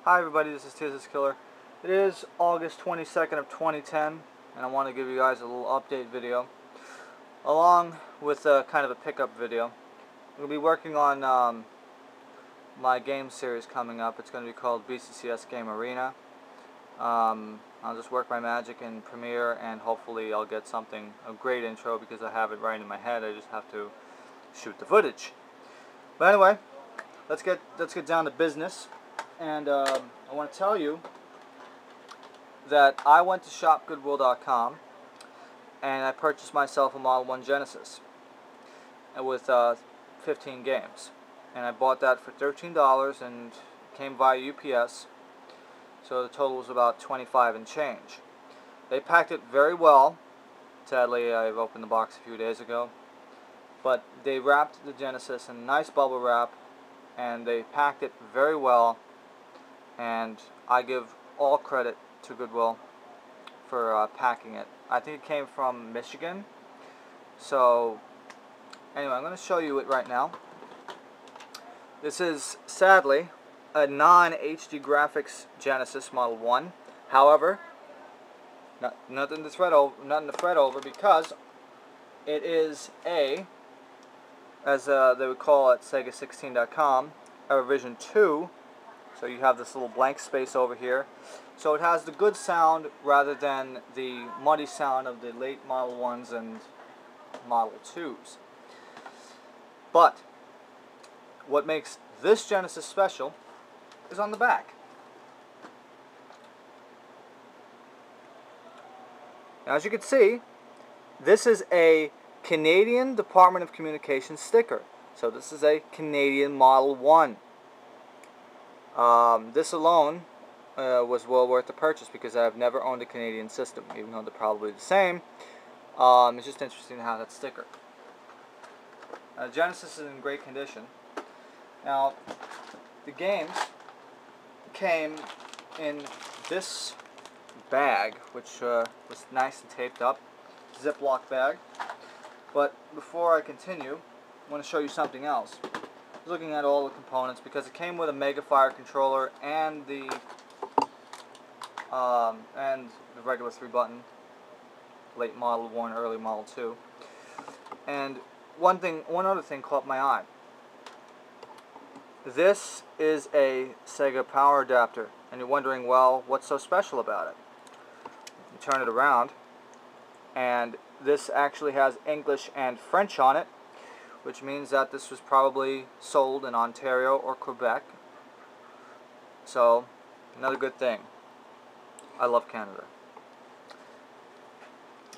Hi everybody, this is TMSS Killer. It is August 22nd of 2010, and I want to give you guys a little update video, along with kind of a pickup video. We'll be working on my game series coming up. It's going to be called BCCS Game Arena. I'll just work my magic in Premiere, and hopefully I'll get a great intro, because I have it right in my head. I just have to shoot the footage. But anyway, let's get down to business. And I want to tell you that I went to shopgoodwill.com and I purchased myself a Model 1 Genesis with 15 games. And I bought that for $13 and it came via UPS. So the total was about $25 and change. They packed it very well. Sadly, I've opened the box a few days ago. But they wrapped the Genesis in a nice bubble wrap, and they packed it very well. And I give all credit to Goodwill for packing it. I think it came from Michigan. So anyway, I'm going to show you it right now. This is sadly a non-HD graphics Genesis Model 1. However, nothing to fret over, because it is as they would call it, Sega16.com, a revision 2. So you have this little blank space over here. So it has the good sound rather than the muddy sound of the late Model 1s and Model 2s. But what makes this Genesis special is on the back. Now, as you can see, this is a Canadian Department of Communications sticker. So this is a Canadian Model 1. This alone was well worth the purchase, because I've never owned a Canadian system, even though they're probably the same. It's just interesting to have that sticker. Genesis is in great condition. Now, the games came in this bag, which was nice and taped up, Ziploc bag. But before I continue, I want to show you something else. Looking at all the components, because it came with a Megafire controller and the regular 3-button late Model 1, early Model 2. And one other thing caught my eye. This is a Sega power adapter, and you're wondering, well, what's so special about it? You turn it around, and this actually has English and French on it, which means that this was probably sold in Ontario or Quebec. So, another good thing. I love Canada.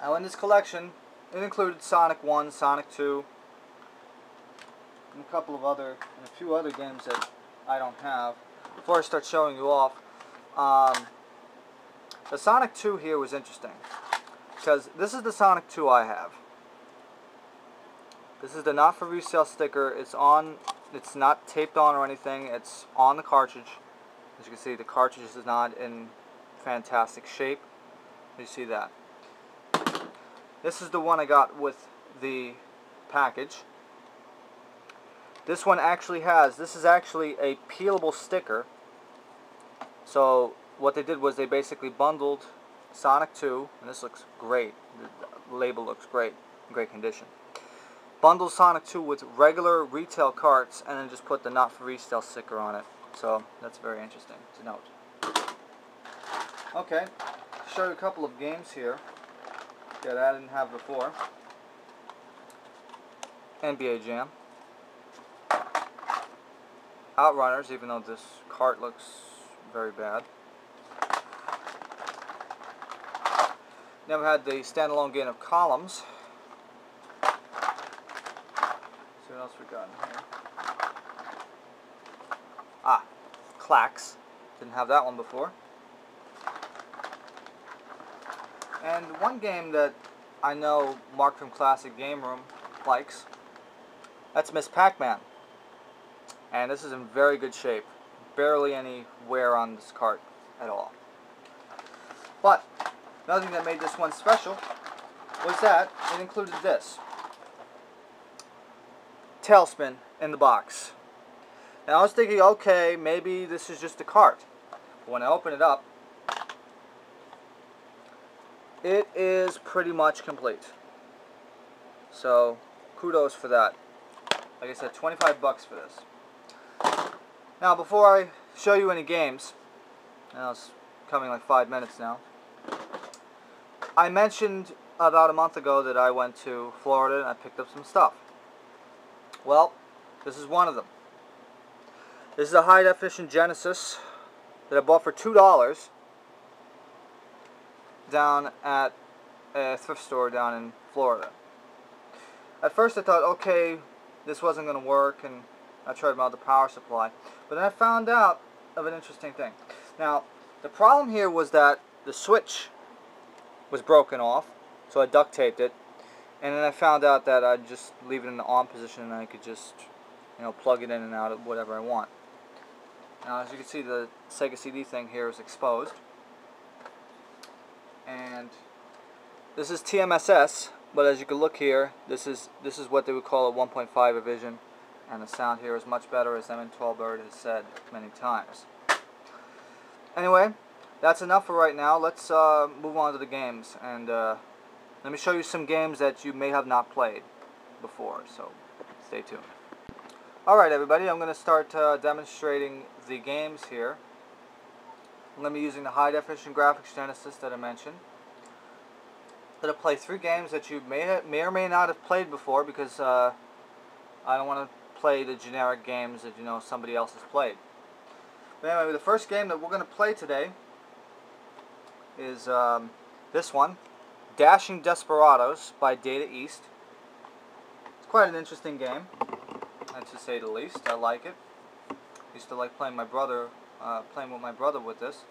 Now, in this collection, it included Sonic 1, Sonic 2, and a few other games that I don't have. Before I start showing you off, the Sonic 2 here was interesting, because this is the Sonic 2 I have. This is the not for resale sticker. It's not taped on or anything. It's on the cartridge. As you can see, the cartridge is not in fantastic shape. You see that. This is the one I got with the package. This one actually this is actually a peelable sticker. So what they did was they basically bundled Sonic 2, and this looks great. The label looks great, in great condition. Bundle Sonic 2 with regular retail carts, and then just put the not for resale sticker on it. So that's very interesting to note. Okay, show you a couple of games here that I didn't have before. NBA Jam. Outrunners, even though this cart looks very bad. Never had the standalone game of Columns. What else we got in here? Clax. Didn't have that one before. And one game that I know Mark from Classic Game Room likes, that's Miss Pac-Man. And this is in very good shape. Barely any wear on this cart at all. But another thing that made this one special was that it included this. Tailspin in the box. Now I was thinking, okay, maybe this is just a cart. But when I open it up, it is pretty much complete. So kudos for that. Like I said, 25 bucks for this. Now before I show you any games, and it's coming like 5 minutes now, I mentioned about a month ago that I went to Florida and I picked up some stuff. Well, this is one of them. This is a high definition Genesis that I bought for $2 down at a thrift store down in Florida. At first I thought, okay, this wasn't going to work, and I tried about the power supply. But then I found out of an interesting thing. Now, the problem here was that the switch was broken off, so I duct taped it, and then I found out that I'd just leave it in the on position and I could just, you know, plug it in and out of whatever I want. Now, as you can see, the Sega CD thing here is exposed, and this is TMSS, but as you can look here, this is what they would call a 1.5 Vision, and the sound here is much better, as M12 Bird has said many times. Anyway, that's enough for right now. Let's move on to the games, and let me show you some games that you may have not played before, so stay tuned. Alright everybody, I'm going to start demonstrating the games here. I'm going to be using the high definition graphics Genesis that I mentioned. I'm going to play 3 games that you may or may not have played before, because I don't want to play the generic games that you know somebody else has played. But anyway, the first game that we're going to play today is this one, Dashing Desperados by Data East. It's quite an interesting game, to say the least. I like it. Used to like playing with my brother with this.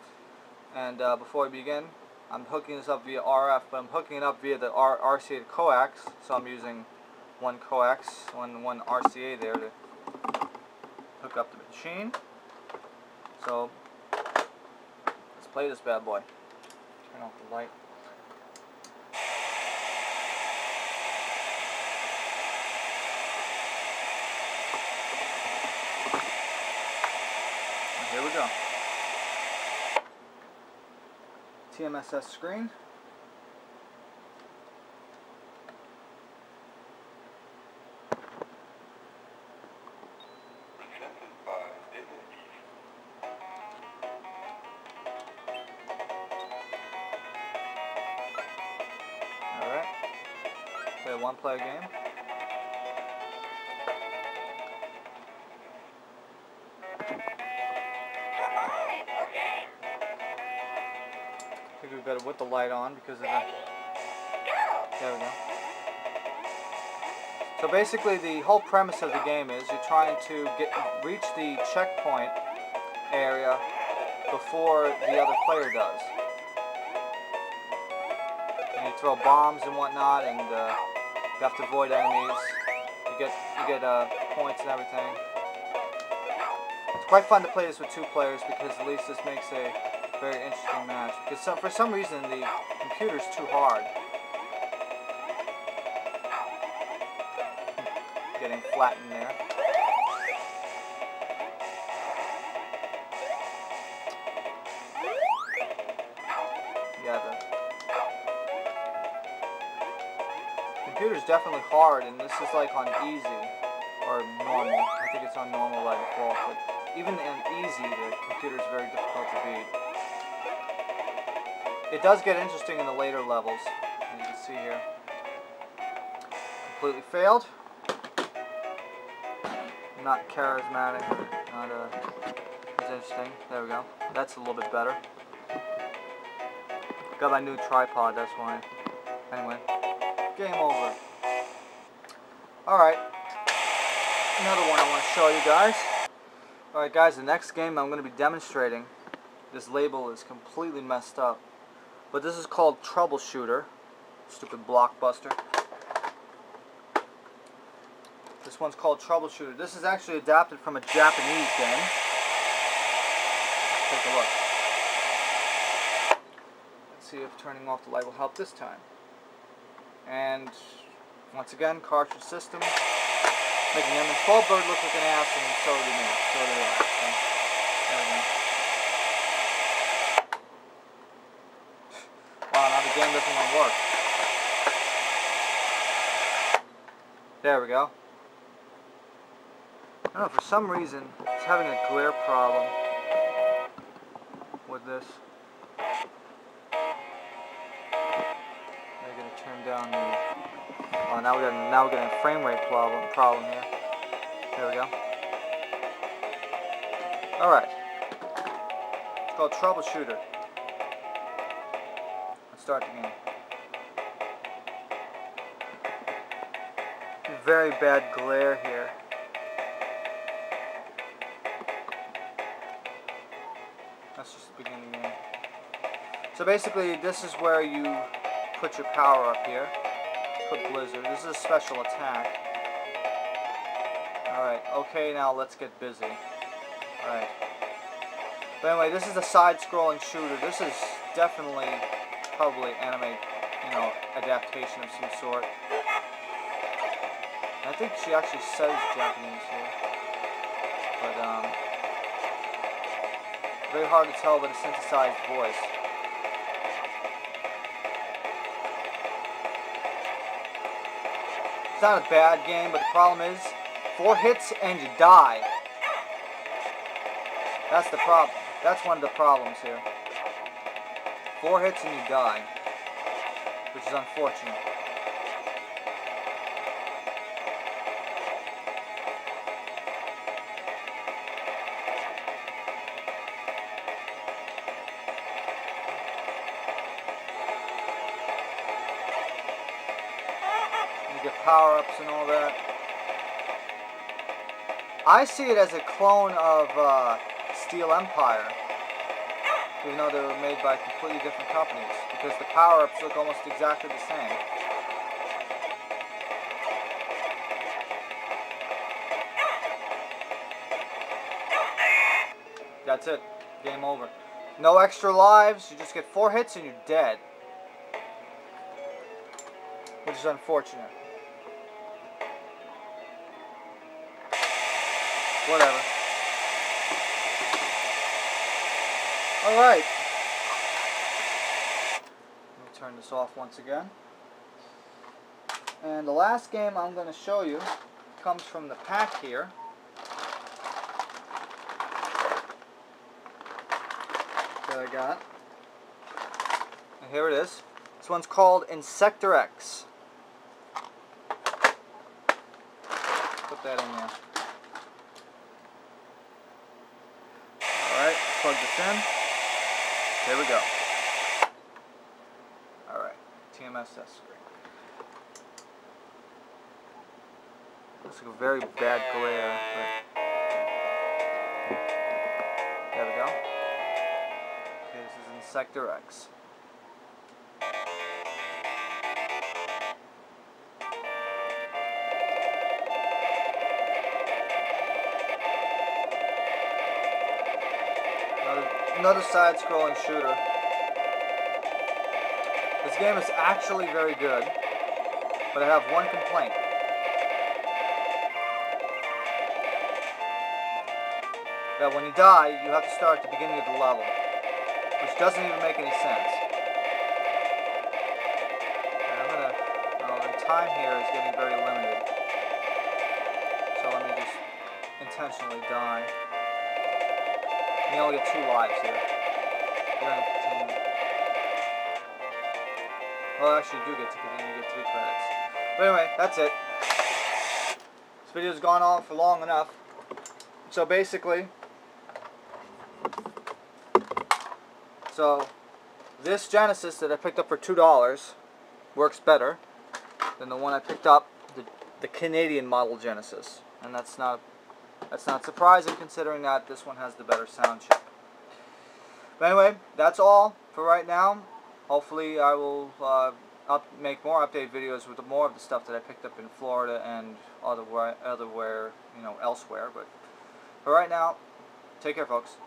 And before we begin, I'm hooking this up via RF, but I'm hooking it up via the RCA coax. So I'm using one coax, one RCA there to hook up the machine. So let's play this bad boy. Turn off the light. And here we go. TMSS screen. Alright. Play a one-player game. I think we better put the light on because of the... There we go. So basically the whole premise of the game is you're trying to reach the checkpoint area before the other player does. And you throw bombs and whatnot, and you have to avoid enemies. You get points and everything. It's quite fun to play this with 2 players because at least this makes a very interesting match. Because for some reason the computer's too hard. Getting flattened there. Yeah, the computer's definitely hard, and this is like on easy or normal. I think it's on normal by default, but even on easy, the computer's very difficult to beat. It does get interesting in the later levels, as you can see here. Completely failed. Not charismatic, not as interesting. There we go. That's a little bit better. Got my new tripod, that's why. Anyway, game over. Alright, another one I want to show you guys. Alright guys, the next game I'm going to be demonstrating, this label is completely messed up. But this is called Troubleshooter. Stupid blockbuster. This one's called Troubleshooter. This is actually adapted from a Japanese game. Let's take a look. Let's see if turning off the light will help this time. And once again, cartridge system. Making M12 Bird look like an ass, and so did me. So did I. So, there we go. game doesn't want to work. There we go. I don't know, for some reason it's having a glare problem with this. I'm gonna turn down the. Oh, now we're getting a frame rate problem here. There we go. All right. It's called Troubleshooter. Let's start the game. Very bad glare here. That's just the beginning of the game. So basically, this is where you put your power up here. Put Blizzard. This is a special attack. Alright, okay, now let's get busy. Alright. But anyway, this is a side-scrolling shooter. This is definitely probably anime, adaptation of some sort. I think she actually says Japanese here. But, very hard to tell by the synthesized voice. It's not a bad game, but the problem is 4 hits and you die. That's the problem. That's one of the problems here. 4 hits and you die, which is unfortunate. You get power-ups and all that. I see it as a clone of Steel Empire, even though they were made by completely different companies, because the power-ups look almost exactly the same. That's it. Game over. No extra lives. You just get 4 hits and you're dead, which is unfortunate. Whatever. Alright. Let me turn this off once again. And the last game I'm going to show you comes from the pack here. That I got. And here it is. This one's called Insector X. Put that in there. Alright, plug this in. Here we go. Alright, TMSS screen. Looks like a very bad glare, but there we go. Okay, this is Insector X. Another side-scrolling shooter. This game is actually very good, but I have one complaint. That when you die, you have to start at the beginning of the level, which doesn't even make any sense. And the time here is getting very limited, so let me just intentionally die. You only get 2 lives here. You're going to continue. Well, actually, you do get to continue. You get 3 credits. But anyway, that's it. This video's gone on for long enough. So basically, this Genesis that I picked up for $2 works better than the one I picked up, the Canadian model Genesis, and that's not surprising considering that this one has the better sound chip. But anyway, that's all for right now. Hopefully I will make more update videos with more of the stuff that I picked up in Florida and elsewhere. But for right now, take care, folks.